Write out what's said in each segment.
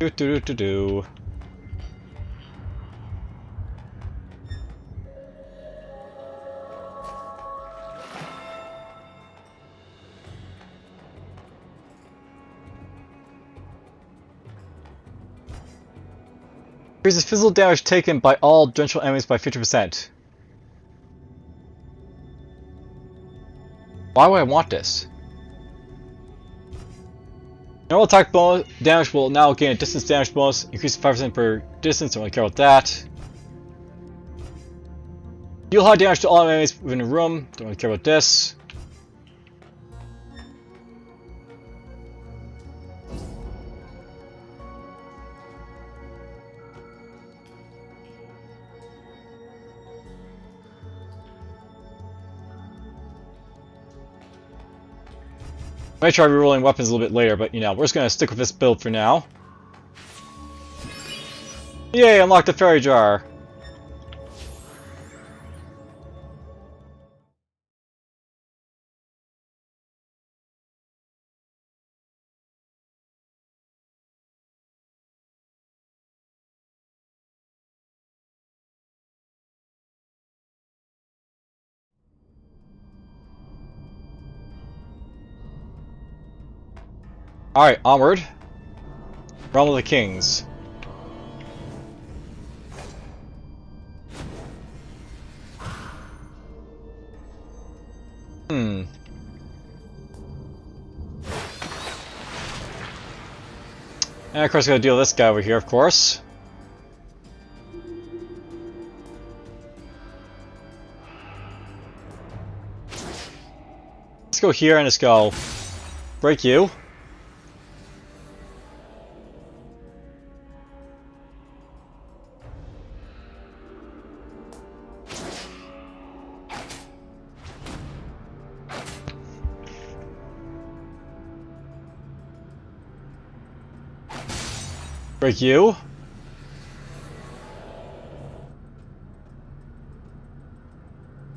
Do do do do do. Increases physical damage taken by all drenchable enemies by 50%. Why would I want this? Normal attack bonus damage will now gain a distance damage bonus, increases 5% per distance, don't really care about that. Deal high damage to all enemies within a room, don't really care about this. I may try rerolling weapons a little bit later, but you know, we're just gonna stick with this build for now. Yay, unlock the fairy jar! Alright, onward. Realm of the Kings. And of course, gotta deal with this guy over here, of course. Let's go here and just go break you. Break you.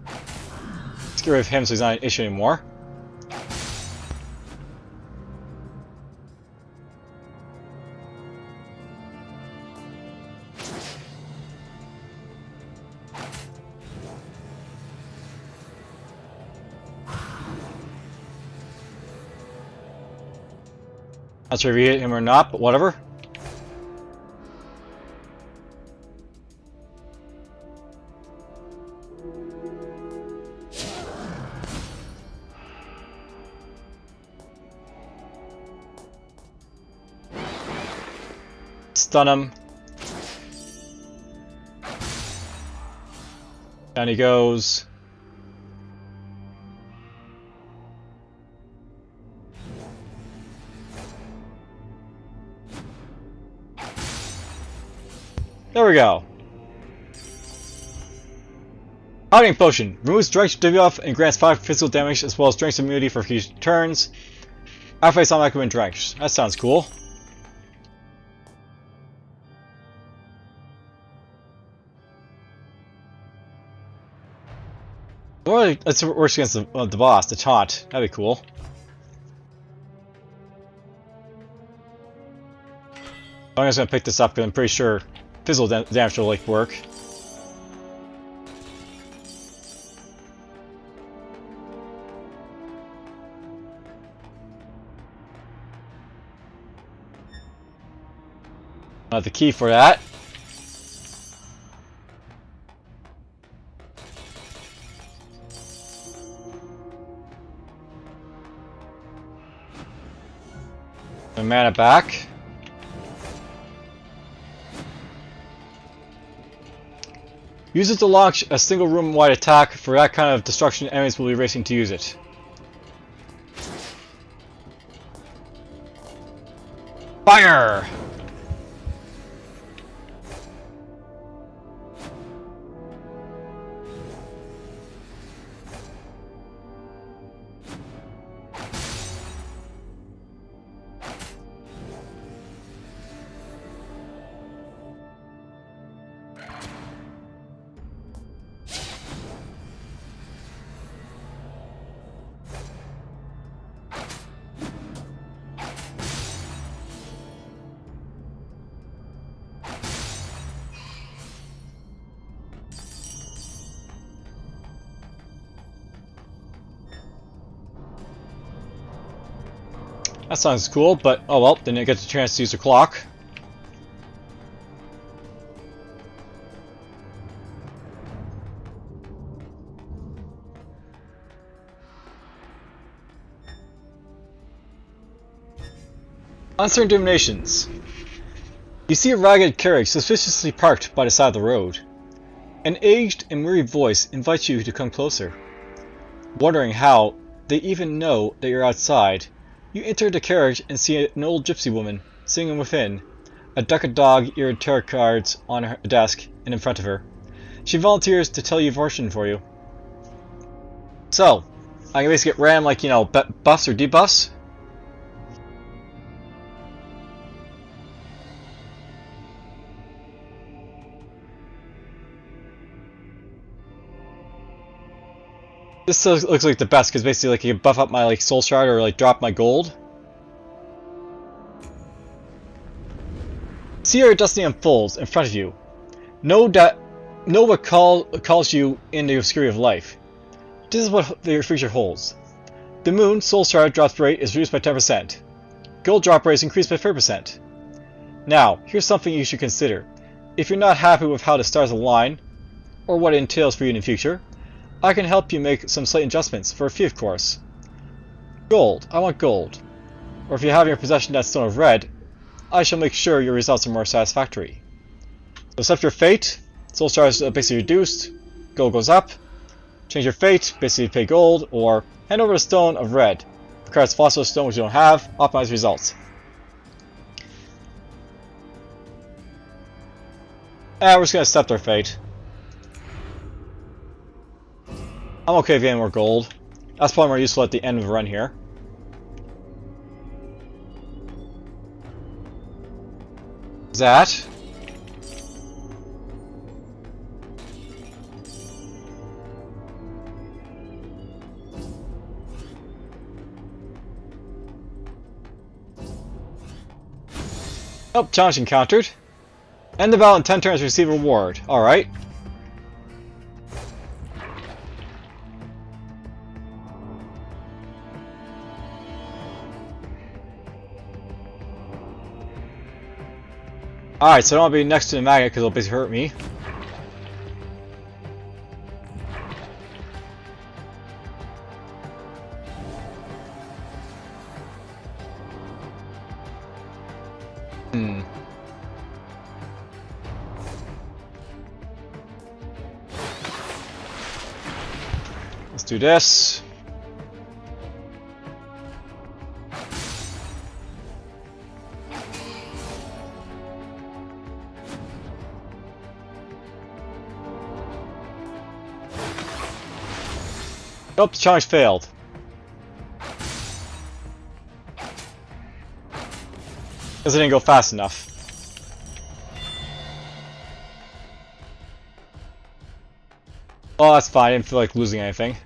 Let's get rid of him so he's not an issue anymore. Not sure if you hit him or not, but whatever. Stun him. Down he goes. There we go. Hiding Potion. Removes strength debuff and grants 5 physical damage as well as strength immunity for future turns. Activates automatically when drenched. That sounds cool. Or let's work against the boss, the taunt. That'd be cool. I'm just gonna pick this up because I'm pretty sure physical damage will like work. The key for that. And mana back. Use it to launch a single room-wide attack. For that kind of destruction, enemies will be racing to use it. Fire! That sounds cool, but oh well, didn't get the chance to use the clock. Uncertain Divinations. You see a ragged carriage suspiciously parked by the side of the road. An aged and weary voice invites you to come closer. Wondering how they even know that you're outside, you enter the carriage and see an old gypsy woman sitting within, a deck of dog-eared tarot cards on her desk and in front of her. She volunteers to tell you a fortune for you. So, I can basically get ram like, you know, buffs or debuffs. This looks like the best because basically like you can buff up my like soul shard or like drop my gold. See your destiny unfolds in front of you. Know what calls you in the obscurity of life. This is what your future holds. The moon soul shard drop rate is reduced by 10%. Gold drop rate is increased by 30%. Now, here's something you should consider. If you're not happy with how the stars align, or what it entails for you in the future, I can help you make some slight adjustments for a fee, of course. Gold. I want gold. Or if you have in your possession that stone of red, I shall make sure your results are more satisfactory. So accept your fate. Soul stars are basically reduced. Gold goes up. Change your fate. Basically pay gold. Or hand over a stone of red. Requires philosopher's stone which you don't have. Optimize results. We're just going to accept our fate. I'm okay with getting more gold. That's probably more useful at the end of the run here. That. Oh, challenge encountered. End the battle in 10 turns to receive a reward. Alright. Alright, so I don't want to be next to the magnet because it'll basically hurt me. Let's do this. Nope, the challenge failed. Because it didn't go fast enough. Oh, that's fine. I didn't feel like losing anything.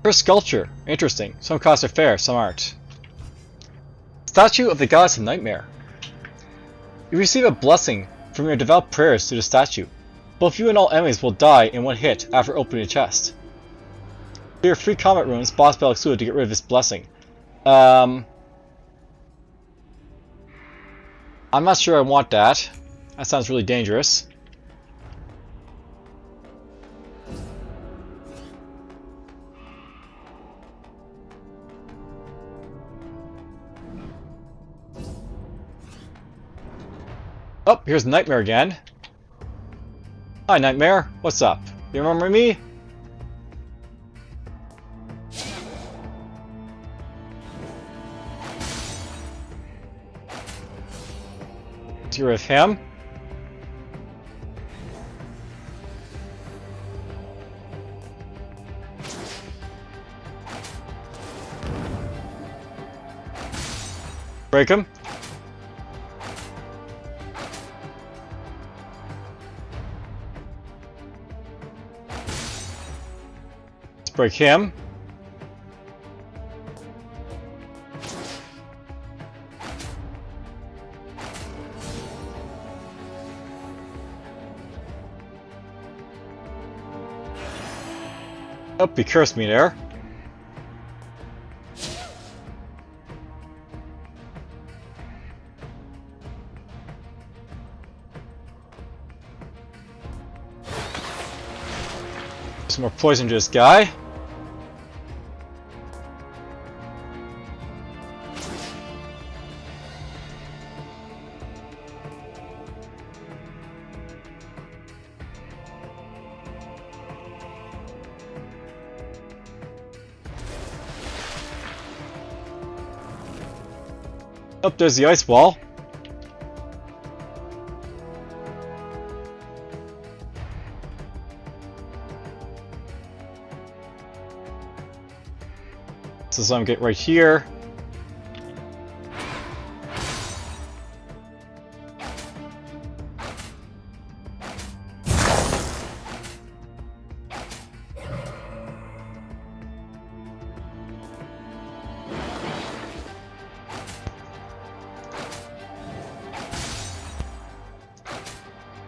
First sculpture. Interesting. Some costs are fair, some aren't. Statue of the Goddess of Nightmare. You receive a blessing from your devout prayers to the statue. Both you and all enemies will die in one hit after opening the chest. Clear 3 combat runes, boss battle excluded to get rid of this blessing. I'm not sure I want that. That sounds really dangerous. Oh, here's Nightmare again. Hi, Nightmare. What's up? You remember me? Get rid of him. Break him. Break him. Oh, he cursed me there. Some more poison to this guy. Oh, there's the ice wall. So I'm get right here.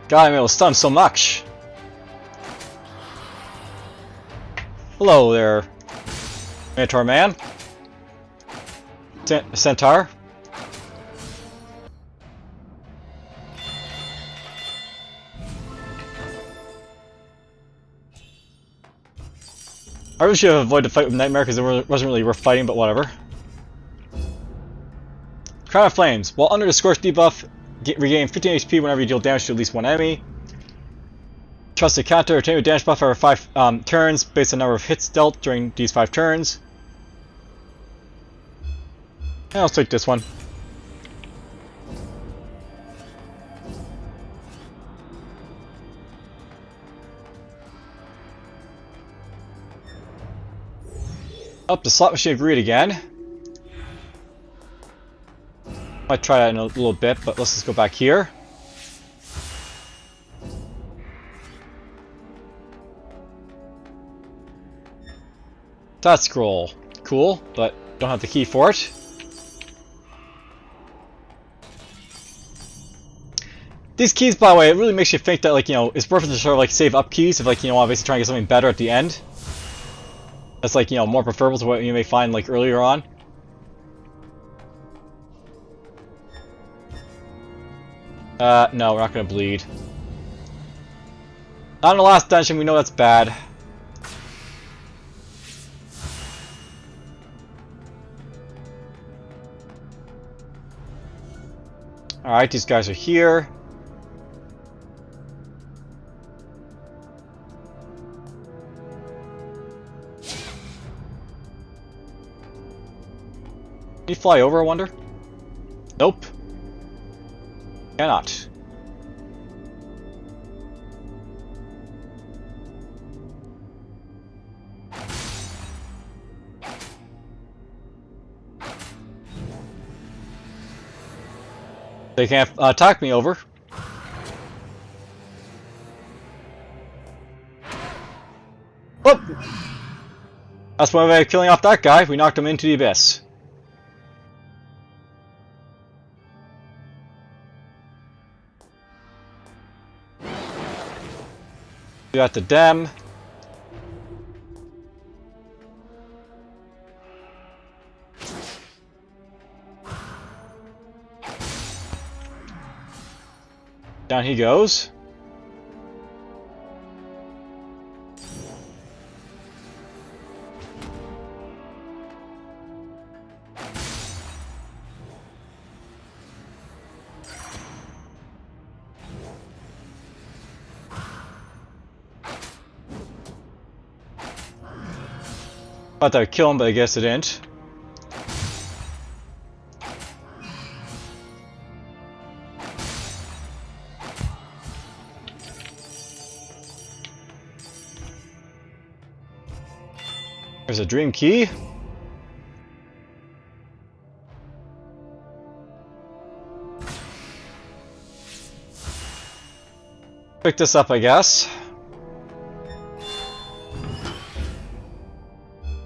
God, I'm able to stun so much. Hello there, Minotaur Man. Centaur. I really should have avoided the fight with Nightmare because it wasn't really worth fighting, but whatever. Crown of Flames. While under the Scorch debuff, regain 15 HP whenever you deal damage to at least one enemy. Trusted counter, obtain a damage buff every 5 turns based on the number of hits dealt during these 5 turns. And I'll take this one. Up the slot machine agreed again. Might try that in a little bit, but let's just go back here. That scroll. Cool, but don't have the key for it. These keys, by the way, it really makes you think that, like, you know, it's worth it to sort of, like, save up keys if, like, you know, obviously trying to get something better at the end. That's, like, you know, more preferable to what you may find, like, earlier on. No, we're not gonna bleed. Not in the last dungeon, we know that's bad. Alright, these guys are here. Can you fly over, I wonder? Nope. Cannot. They can't attack me over. Whoop! That's one way of killing off that guy. We knocked him into the abyss. We got the Dem. Down he goes. Thought that would kill him, but I guess it didn't. There's a dream key. Pick this up, I guess.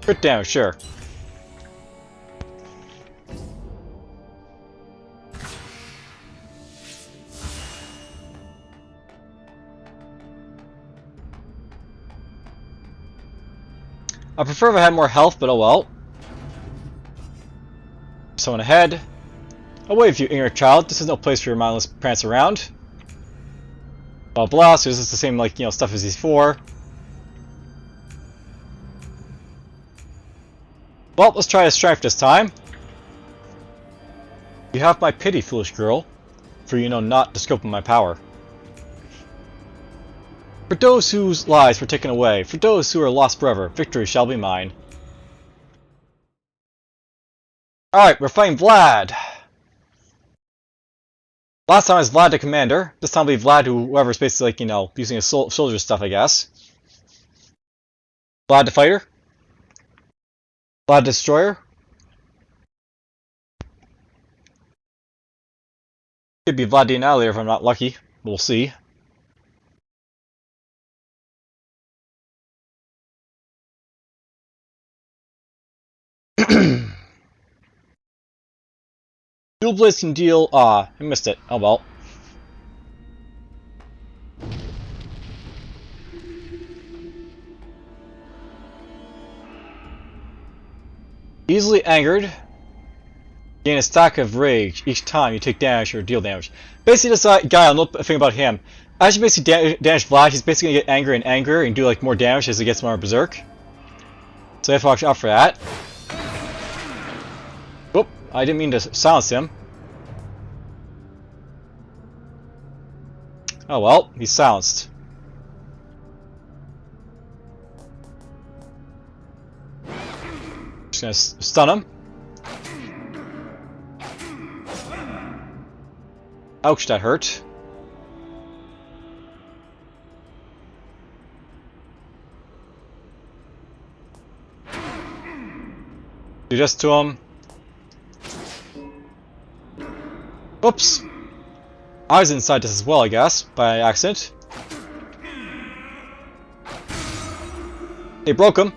Crit damage, sure. I prefer if I had more health, but oh well. Someone ahead. Oh wait, if you ignorant child, this is no place for your mindless prance around. Blah blah, so this is the same, like, you know, stuff as before. Well, let's try a strength this time. You have my pity, foolish girl, for you know not the scope of my power. For those whose lives were taken away, for those who are lost forever, victory shall be mine. Alright, we're fighting Vlad! Last time it was Vlad the commander. This time it'll be Vlad whoever's basically, like, you know, using his soldier stuff, I guess. Vlad the fighter? Vlad the destroyer? Could be Vlad the annihilator if I'm not lucky. We'll see. Dual Blitz can deal... I missed it. Oh well. Easily angered. Gain a stack of rage each time you take damage or deal damage. Basically, this guy, I'll know a thing about him. As you basically damage Vlad, he's basically gonna get angrier and angrier and do like more damage as he gets more berserk. So you have to watch out for that. Whoop, I didn't mean to silence him. Oh well, he's silenced. Just gonna stun him. Ouch, that hurt. Do this to him. Oops. I was inside this as well, I guess, by accident. They broke him.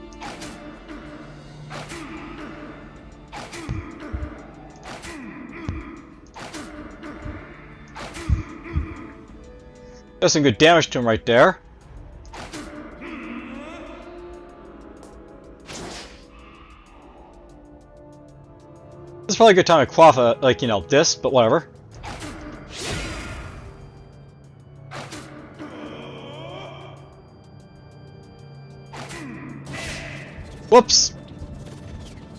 That's some good damage to him right there. This is probably a good time to quaff a, like, you know, this, but whatever. Whoops!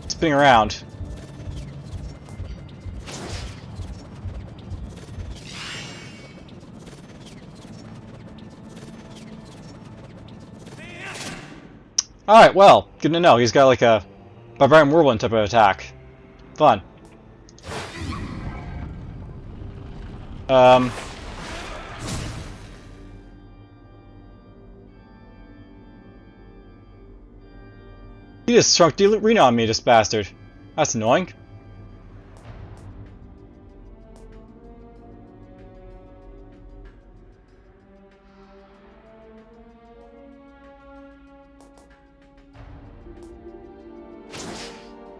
Spinning around. Alright, well, good to know. He's got like a Barbarian Whirlwind type of attack. Fun. He just shrunk the arena on me, this bastard. That's annoying.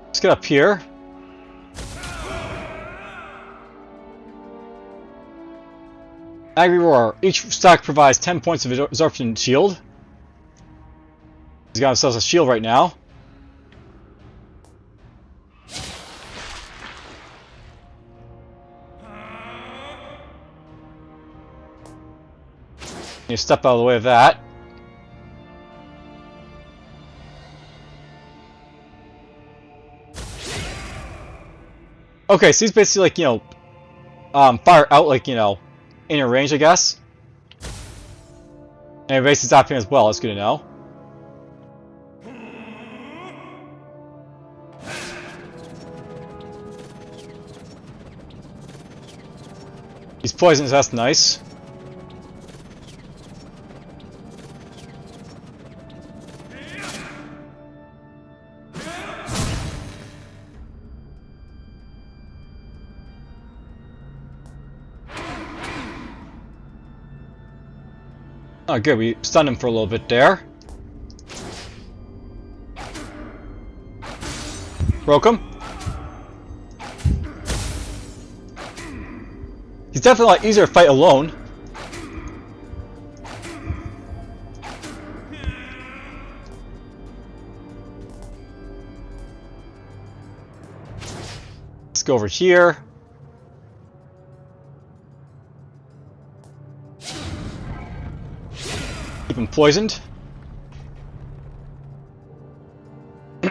Let's get up here. Angry Roar. Each stack provides 10 points of absorption shield. He's got himself a shield right now. You step out of the way of that. Okay, so he's basically like, you know, fire out, like, you know, in your range, I guess. And basically stopping as well, that's good to know. He's poisonous, that's nice. Oh good, we stunned him for a little bit there. Broke him. He's definitely a lot easier to fight alone. Let's go over here. Keep him poisoned. I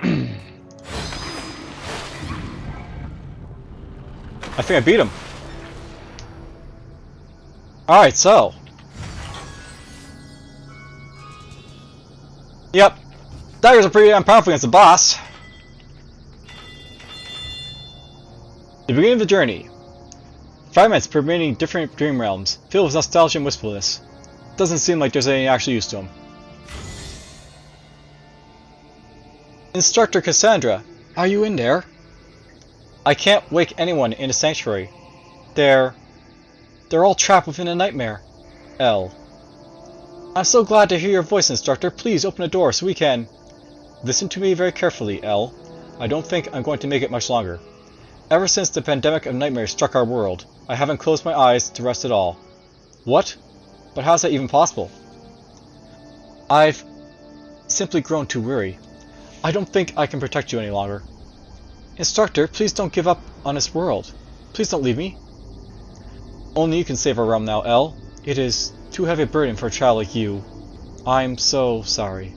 think I beat him. Alright, so. Yep. Daggers are pretty damn powerful against the boss. The beginning of the journey. Fragments permeating different dream realms, filled with nostalgia and wistfulness. Doesn't seem like there's any actual use to them. Instructor Cassandra, are you in there? I can't wake anyone in the sanctuary. They're all trapped within a nightmare. L. I'm so glad to hear your voice, Instructor. Please open the door so we can... Listen to me very carefully, L. I don't think I'm going to make it much longer. Ever since the pandemic of nightmares struck our world, I haven't closed my eyes to rest at all. What? But how's that even possible? I've simply grown too weary. I don't think I can protect you any longer. Instructor, please don't give up on this world. Please don't leave me. Only you can save our realm now, L. It is too heavy a burden for a child like you. I'm so sorry.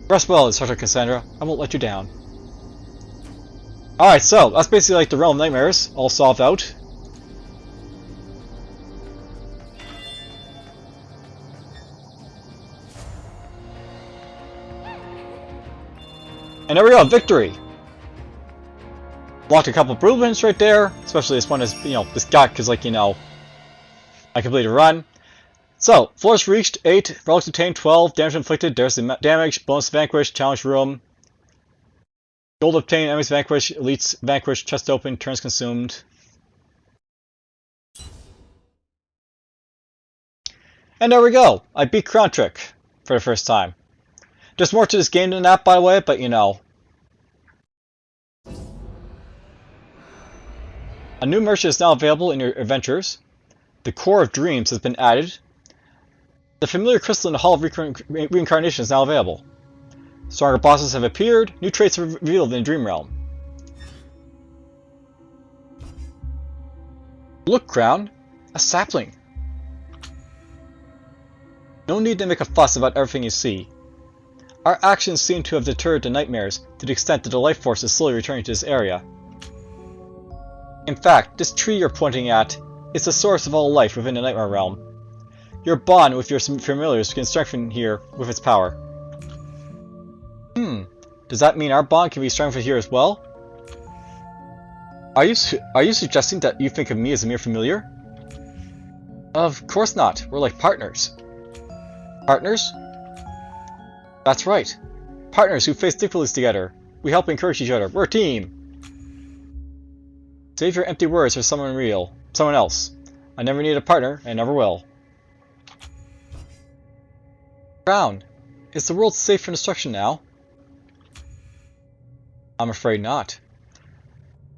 Rest well, Instructor Cassandra. I won't let you down. Alright, so that's basically like the realm of nightmares, all solved out. And there we go, victory! Blocked a couple of blueprints right there, especially this one is, this guy, because, like, I completed a run. So, floors reached, 8, relics obtained, 12, damage inflicted, there's the damage, bonus vanquished, challenge room. Gold obtained, enemies vanquished, elites vanquished, chest open, turns consumed. And there we go! I beat Crown Trick for the first time. There's more to this game than that, by the way, but A new merchant is now available in your adventures. The Core of Dreams has been added. The familiar crystal in the Hall of Reincarnation is now available. Stronger bosses have appeared. New traits are revealed in the Dream Realm. Look, Crown! A sapling! No need to make a fuss about everything you see. Our actions seem to have deterred the nightmares to the extent that the life force is slowly returning to this area. In fact, this tree you're pointing at is the source of all life within the Nightmare Realm. Your bond with your familiars can strengthen here with its power. Does that mean our bond can be strengthened here as well? Are you suggesting that you think of me as a mere familiar? Of course not. We're like partners. Partners? That's right. Partners who face difficulties together. We help encourage each other. We're a team. Save your empty words for someone else. I never need a partner, and never will. Crown, is the world safe from destruction now? I'm afraid not.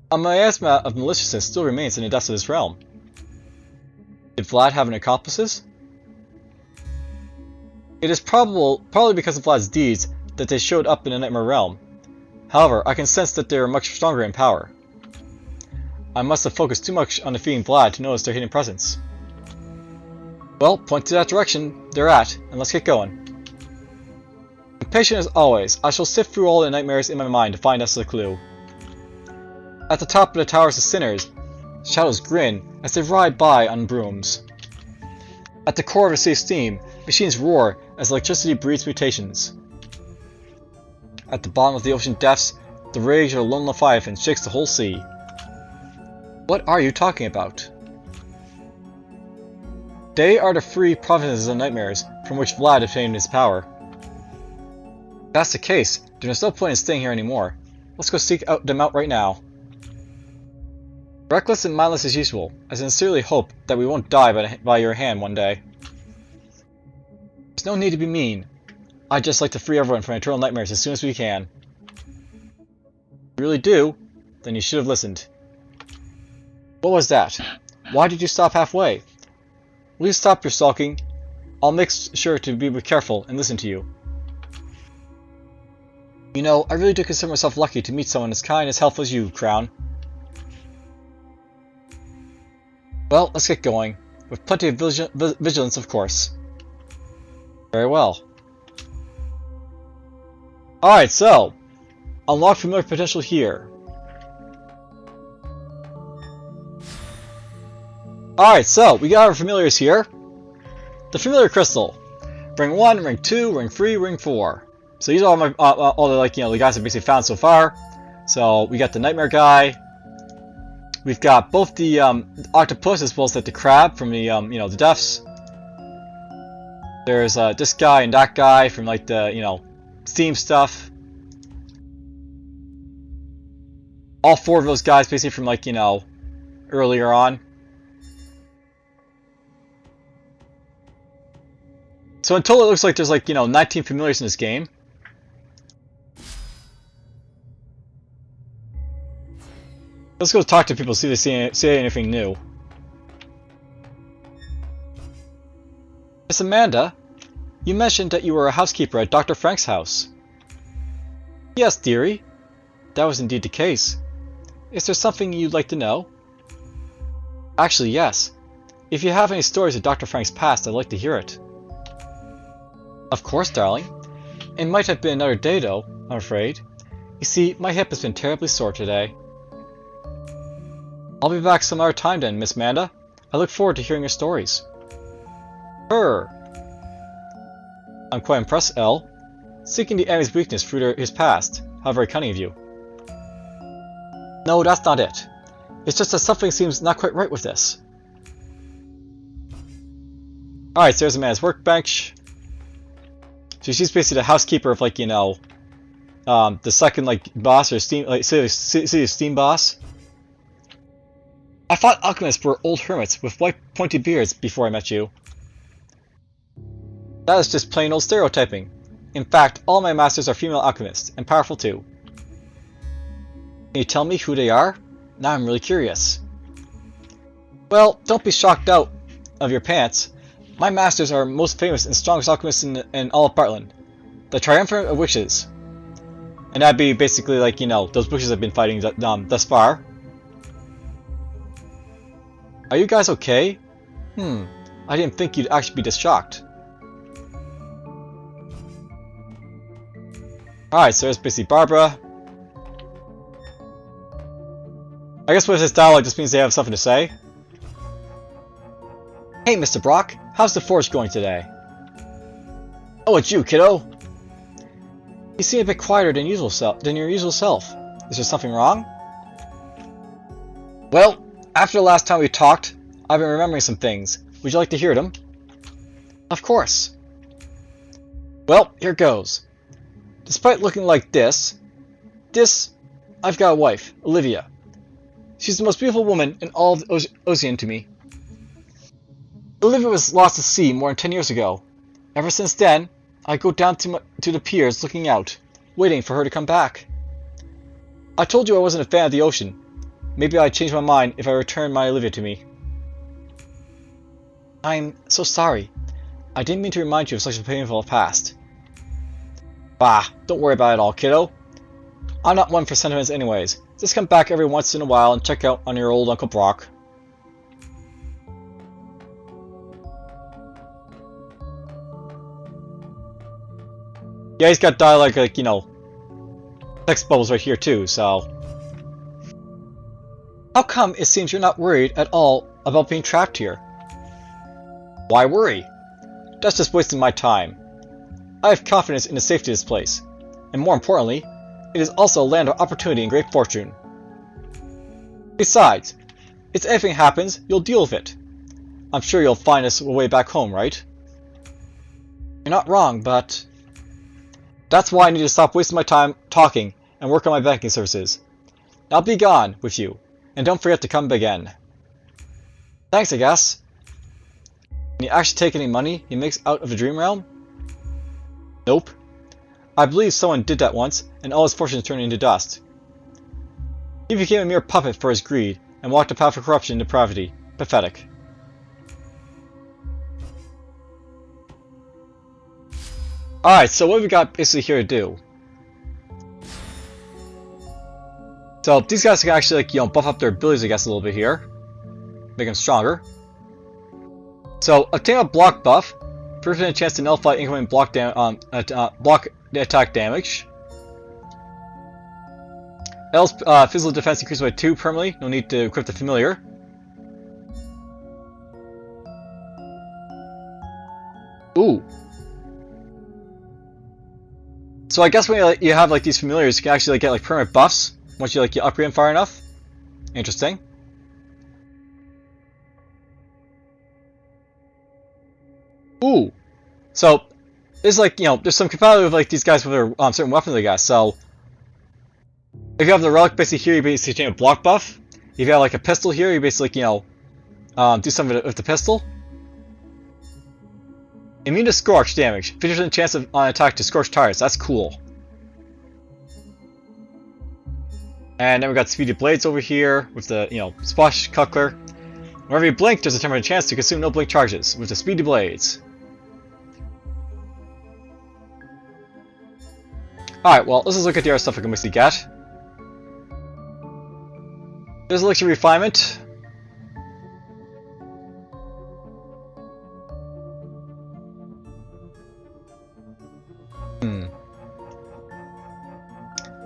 A miasma of maliciousness still remains in the depths of this realm. Did Vlad have any accomplices? It is probably because of Vlad's deeds that they showed up in the Nightmare Realm. However, I can sense that they are much stronger in power. I must have focused too much on defeating Vlad to notice their hidden presence. Well, point to that direction they're at, and let's get going. Patient as always, I shall sift through all the nightmares in my mind to find us a clue. At the top of the towers of sinners, shadows grin as they ride by on brooms. At the core of the sea of steam, machines roar as electricity breeds mutations. At the bottom of the ocean depths, the rage of the lone Leviathan shakes the whole sea. What are you talking about? They are the free provinces of nightmares from which Vlad obtained his power. If that's the case, there's no point in staying here anymore. Let's go seek them out right now. Reckless and mindless as usual, I sincerely hope that we won't die by your hand one day. There's no need to be mean. I'd just like to free everyone from eternal nightmares as soon as we can. If you really do, then you should have listened. What was that? Why did you stop halfway? Will you stop your sulking? I'll make sure to be careful and listen to you. I really do consider myself lucky to meet someone as kind as helpful as you, Crown. Well, let's get going. With plenty of vigilance, of course. Very well. Alright, so. Unlock familiar potential here. Alright, so we got our familiars here. The familiar crystal. Ring 1, ring 2, ring 3, ring 4. So these are all my all the the guys I've basically found so far. So we got the nightmare guy. We've got both the octopus as well as the crab from the the deaths. There's this guy and that guy from like the Steam stuff. All 4 of those guys basically from like earlier on. So in total it looks like there's like 19 familiars in this game. Let's go talk to people, see if they see anything new. Miss Amanda, you mentioned that you were a housekeeper at Dr. Frank's house. Yes, dearie. That was indeed the case. Is there something you'd like to know? Actually, yes. If you have any stories of Dr. Frank's past, I'd like to hear it. Of course, darling. It might have been another day, though, I'm afraid. You see, my hip has been terribly sore today. I'll be back some other time then, Miss Amanda. I look forward to hearing your stories. I'm quite impressed, Elle. Seeking the enemy's weakness through his past. How very cunning of you. No, that's not it. It's just that something seems not quite right with this. Alright, so there's Amanda's workbench. So she's basically the housekeeper of the second boss or steam city of Steam boss. I thought alchemists were old hermits with white pointy beards before I met you. That is just plain old stereotyping. In fact, all my masters are female alchemists, and powerful too. Can you tell me who they are? Now I'm really curious. Well, don't be shocked out of your pants. My masters are most famous and strongest alchemists in all of Bartland. The Triumvirate of Witches. And that'd be basically those witches I've been fighting thus far. Are you guys okay? I didn't think you'd actually be this shocked. Alright, so there's basically Barbara. I guess with this dialogue just means they have something to say. Hey, Mr. Brock, how's the forge going today? Oh, it's you, kiddo. You seem a bit quieter than your usual self. Is there something wrong? Well, after the last time we talked, I've been remembering some things. Would you like to hear them? Of course. Well, here goes. Despite looking like this, I've got a wife, Olivia. She's the most beautiful woman in all of Ocean to me. Olivia was lost at sea more than 10 years ago. Ever since then, I go down to the piers looking out, waiting for her to come back. I told you I wasn't a fan of the ocean. Maybe I'd change my mind if I returned my Olivia to me. I'm so sorry. I didn't mean to remind you of such a painful past. Bah, don't worry about it all, kiddo. I'm not one for sentiments anyways. Just come back every once in a while and check out on your old Uncle Brock. Yeah, he's got dialogue text bubbles right here too, so... How come it seems you're not worried at all about being trapped here? Why worry? That's just wasting my time. I have confidence in the safety of this place, and more importantly, it is also a land of opportunity and great fortune. Besides, if anything happens, you'll deal with it. I'm sure you'll find us a way back home, right? You're not wrong, but... That's why I need to stop wasting my time talking and work on my banking services. Now be gone with you, and don't forget to come again. Thanks, I guess. Can you actually take any money he makes out of the dream realm? Nope. I believe someone did that once, and all his fortunes turned into dust. He became a mere puppet for his greed, and walked a path of corruption and depravity. Pathetic. Alright, so what have we got basically here to do? So these guys can actually buff up their abilities, I guess, a little bit here. make him stronger. So, obtain a block buff. First, a chance to nullify incoming block attack damage. L's physical defense increases by 2 permanently. No need to equip the familiar. Ooh. So I guess when you have like these familiars, you can actually like, get like permanent buffs once you like you upgrade them far enough. Interesting. Ooh. So it's like, you know, there's some compatibility with like these guys with their certain weapons, I guess. So if you have the relic basically here, you basically change a block buff. If you have like a pistol here, you basically like, you know, do something with the pistol. Immune to scorch damage. 50% chance of on attack to scorch targets. That's cool. And then we got speedy blades over here with the, you know, splash cuckler. Whenever you blink, there's a temporary chance to consume no blink charges with the speedy blades. Alright, well, let's just look at the other stuff I can basically get. There's elixir refinement.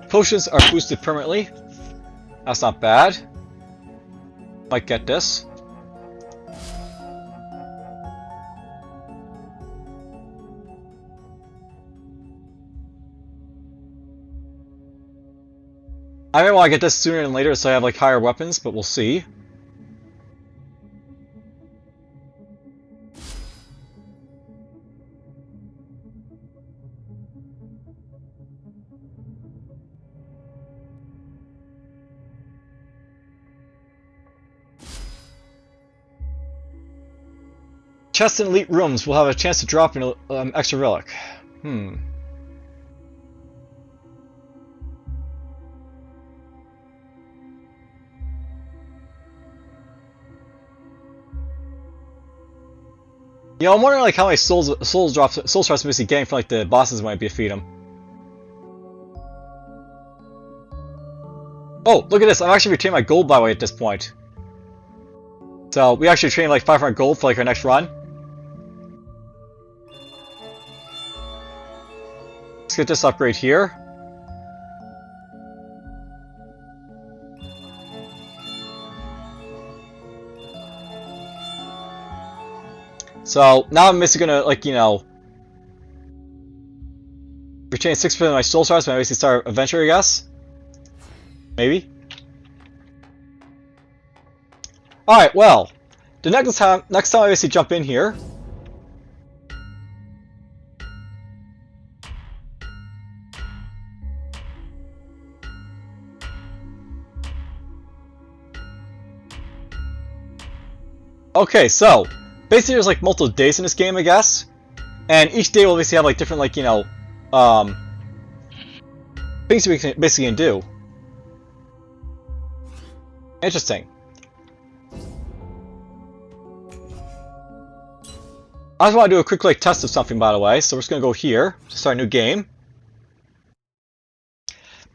Potions are boosted permanently. That's not bad. Might get this. I may want to get this sooner than later so I have like higher weapons, but we'll see. Chests in elite rooms will have a chance to drop an extra relic. You know, I'm wondering like how many soul drops I'm basically getting from like the bosses might be defeat them. Oh, look at this! I've actually retained my gold by the way at this point. So we actually trained like 500 gold for like our next run. Let's get this upgrade here. So now I'm basically gonna like, you know, retain 6% of my soul stars when I basically start adventure, I guess. Maybe. Alright, well, the next time I basically jump in here. Okay, so basically there's like multiple days in this game, I guess. And each day will basically have like different like, you know, things we can basically can do. Interesting. I just want to do a quick like test of something, by the way. So we're just gonna go here to start a new game.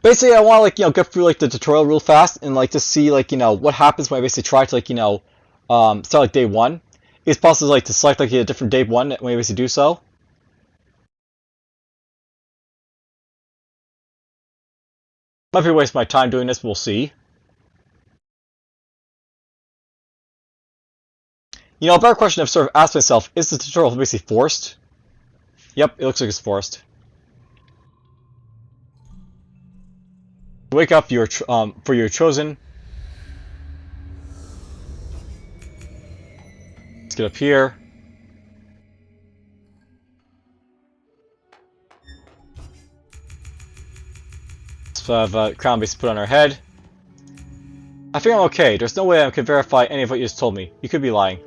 Basically, I want to like, you know, get through like the tutorial real fast and like just see like, you know, what happens when I basically try to like, you know, start like day 1. It's possible like to select like a different day 1 when I basically do so. Might be wasting my time doing this, but we'll see. You know, a better question I've sort of asked myself, is the tutorial basically forced? Yep, it looks like it's forced. Wake up for your chosen. Let's get up here. Let's have a crown base put on our head. I think I'm okay. There's no way I can verify any of what you just told me. You could be lying.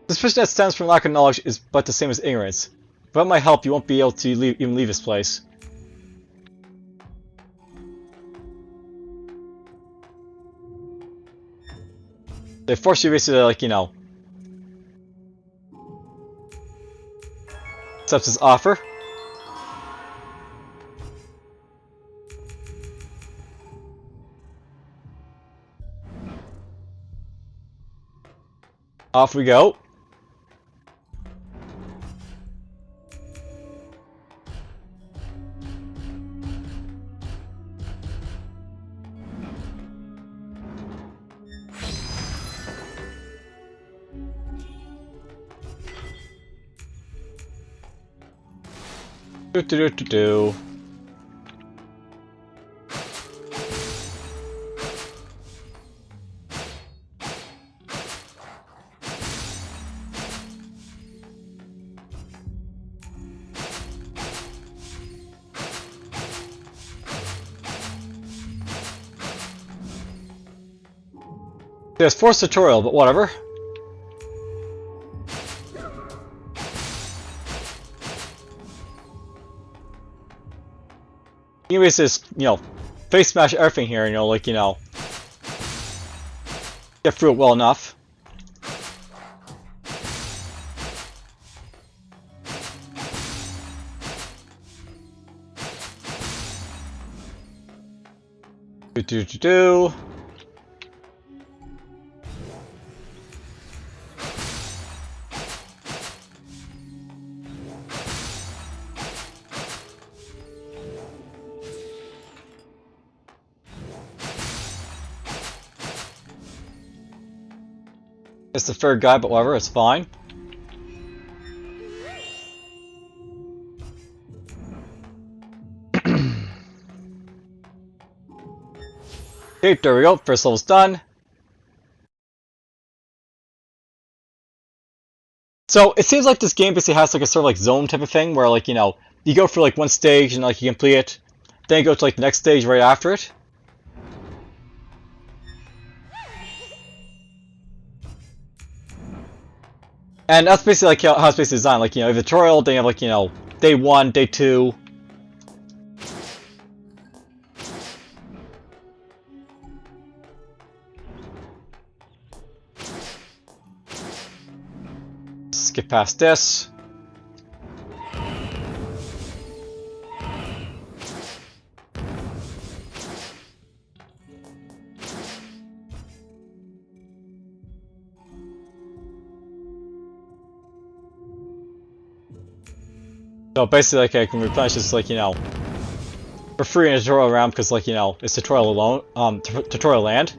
Suspicion that stems from lack of knowledge is but the same as ignorance. Without my help, you won't be able to even leave this place. They force you basically to, like, you know, accept his offer. Off we go. Do. There's forced tutorial, but whatever. You basically just, face smash everything here, get through it well enough. Do. It's the third guy, but whatever, it's fine. Okay, there we go. First level's done. So it seems like this game basically has like a sort of like zone type of thing where you go for like one stage and you complete it, then you go to like the next stage right after it. And that's basically like how it's basically designed. You have the tutorial, then you have day 1, day 2. Skip past this. So basically, I can replenish this, for free in a tutorial round because, it's tutorial alone, tutorial land.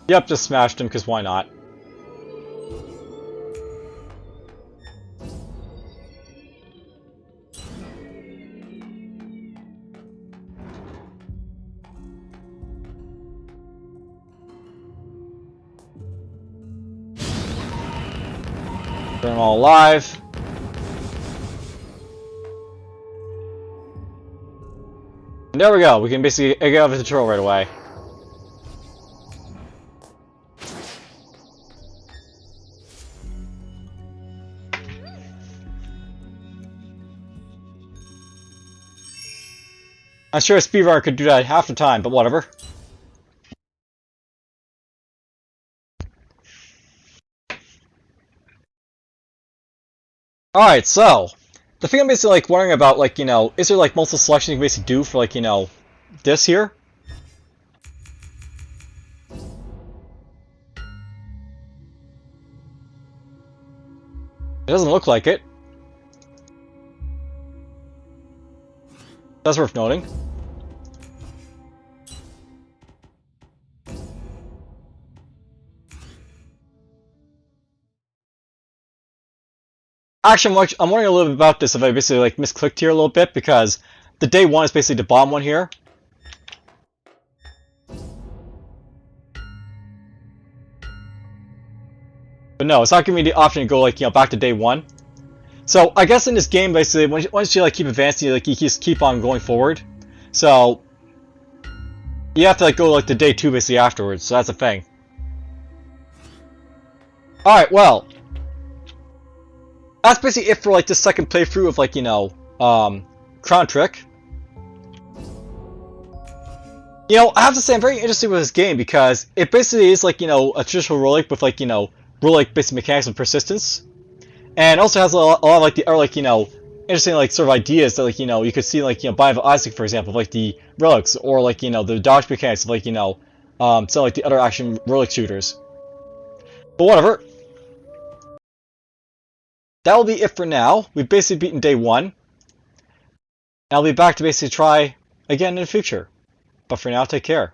Yep, just smashed him, because why not? Burn them all alive. And there we go, we can basically get out of the tutorial right away. I'm sure a speedrunner could do that half the time, but whatever. Alright, so the thing I'm basically wondering about, is there multiple selections you can basically do for this here? It doesn't look like it. That's worth noting. Actually, I'm wondering a little bit about this if I basically misclicked here a little bit because the day 1 is basically the bottom one here. But no, it's not giving me the option to go back to day 1. So I guess in this game, basically, once you keep advancing, you just keep on going forward. So you have to go to day 2 basically afterwards. So that's a thing. Alright, well, that's basically it for like the second playthrough of like, Crown Trick. I have to say I'm very interested with this game because it basically is like, a traditional roguelike with like, roguelike basic mechanics and persistence. And also has a lot of like the other like, interesting like sort of ideas that like, you could see like, Bind of Isaac, for example, like the relics, or like, the dodge mechanics of like, some like the other action roguelike shooters. But whatever. That will be it for now. We've basically beaten day 1. And I'll be back to basically try again in the future. But for now, take care.